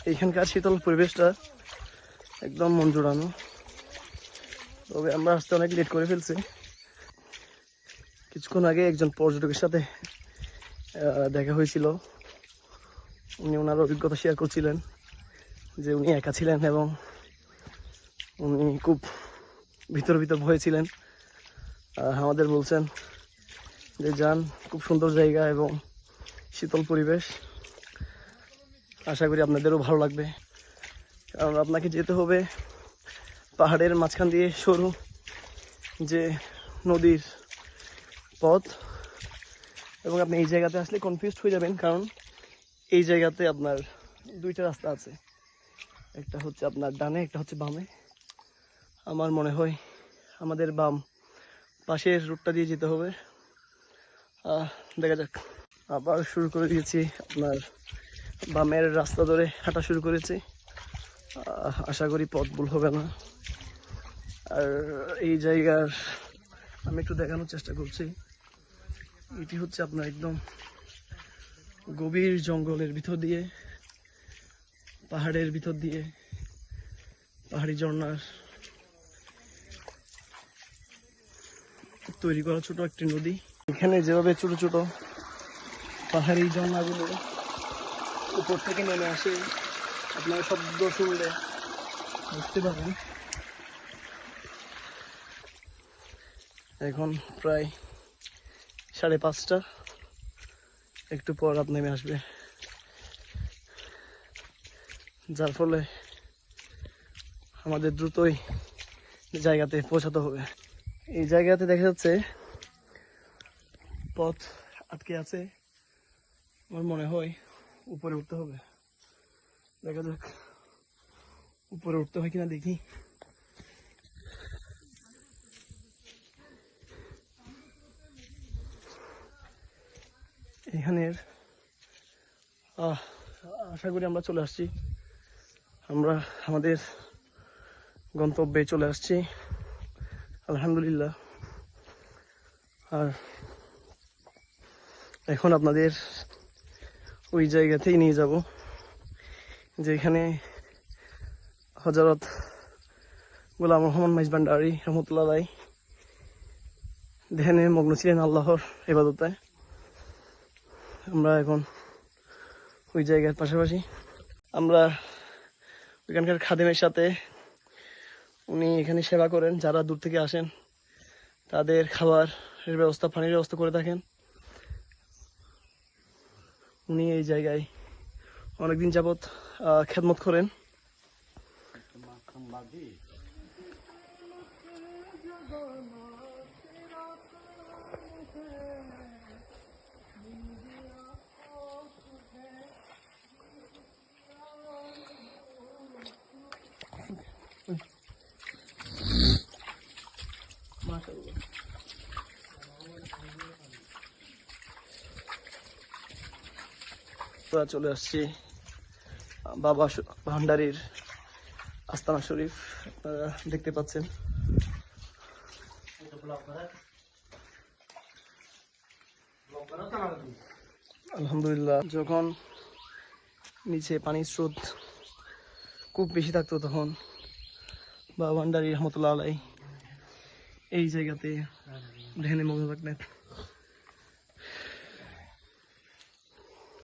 এইখানকার শীতল পরিবেশটা একদম মন জোড়ানো। তবে আমরা আসতে অনেক লেট করে ফেলছি। কিছুক্ষণ আগে একজন পর্যটকের সাথে দেখা হয়েছিল। উনি ওনার অভিজ্ঞতা শেয়ার করছিলেন যে উনি একা ছিলেন এবং উনি খুব ভিতর ভয় ছিলেন। আমাদের বলছেন যে যান, খুব সুন্দর জায়গা এবং শীতল পরিবেশ, আশা করি আপনাদেরও ভালো লাগবে। কারণ আপনাকে যেতে হবে পাহাড়ের মাঝখান দিয়ে সরু যে নদীর পথ, এবং আপনি এই জায়গাতে আসলে কনফিউজড হয়ে যাবেন। কারণ এই জায়গাতে আপনার দুইটা রাস্তা আছে, একটা হচ্ছে আপনার ডানে, একটা হচ্ছে বামে। আমার মনে হয় আমাদের বাম পাশের রুটটা দিয়ে যেতে হবে। দেখা যাক। আবার শুরু করে দিয়েছি, আপনার বামের রাস্তা ধরে হাঁটা শুরু করেছি। আশা করি পথ ভুল হবে না। আর এই জায়গার আমি একটু দেখানোর চেষ্টা করছি। এটি হচ্ছে আপনার একদম গভীর জঙ্গলের ভিতর দিয়ে, পাহাড়ের ভিতর দিয়ে পাহাড়ি ঝর্ণার তৈরি করা ছোট একটি নদী। এখানে যেভাবে ছোট ছোট পাহাড়ি ঝর্ণাগুলো উপর থেকে নেমে আসে, আপনারা শব্দ শুনলে বুঝতে পারবেন। এখন প্রায় 5:30, একটু পর রাত নেমে আসবে, যার ফলে আমাদের দ্রুতই জায়গাতে পৌঁছাতে হবে। এই জায়গাতে দেখা যাচ্ছে পথ আটকে আছে। আমার মনে হয় উপরে উঠতে হবে। দেখা যাক উপরে উঠতে হয় কিনা, দেখি। এখানের আশা করি আমরা চলে আসছি, আমরা আমাদের গন্তব্যে চলে আসছি আলহামদুলিল্লাহ। আর এখন আপনাদের ওই জায়গাতেই নিয়ে যাব যেখানে হযরত গোলাম রহমান মাইজভান্ডারী রহমতুল্লাহ আলাইহি ধ্যানে মগ্ন ছিলেন, আল্লাহর ইবাদতে। আমরা এখন ওই জায়গার পাশাপাশি, আমরা ওইখানকার খাদেমের সাথে, উনি এখানে সেবা করেন, যারা দূর থেকে আসেন তাদের খাবারের ব্যবস্থা, পানির ব্যবস্থা করে থাকেন। উনি এই জায়গায় অনেকদিন যাবৎ খেদমত করেন। চলে আসছি বাবা ভান্ডারীর আস্তানা শরীফ, আপনারা দেখতে পাচ্ছেন। আলহামদুলিল্লাহ, যখন নিচে পানির স্রোত খুব বেশি থাকতো তখন বাবা ভান্ডারী রহমতুল্লাহ আলাইহি এই জায়গাতে ধ্যানে মগ্ন থাকতেন।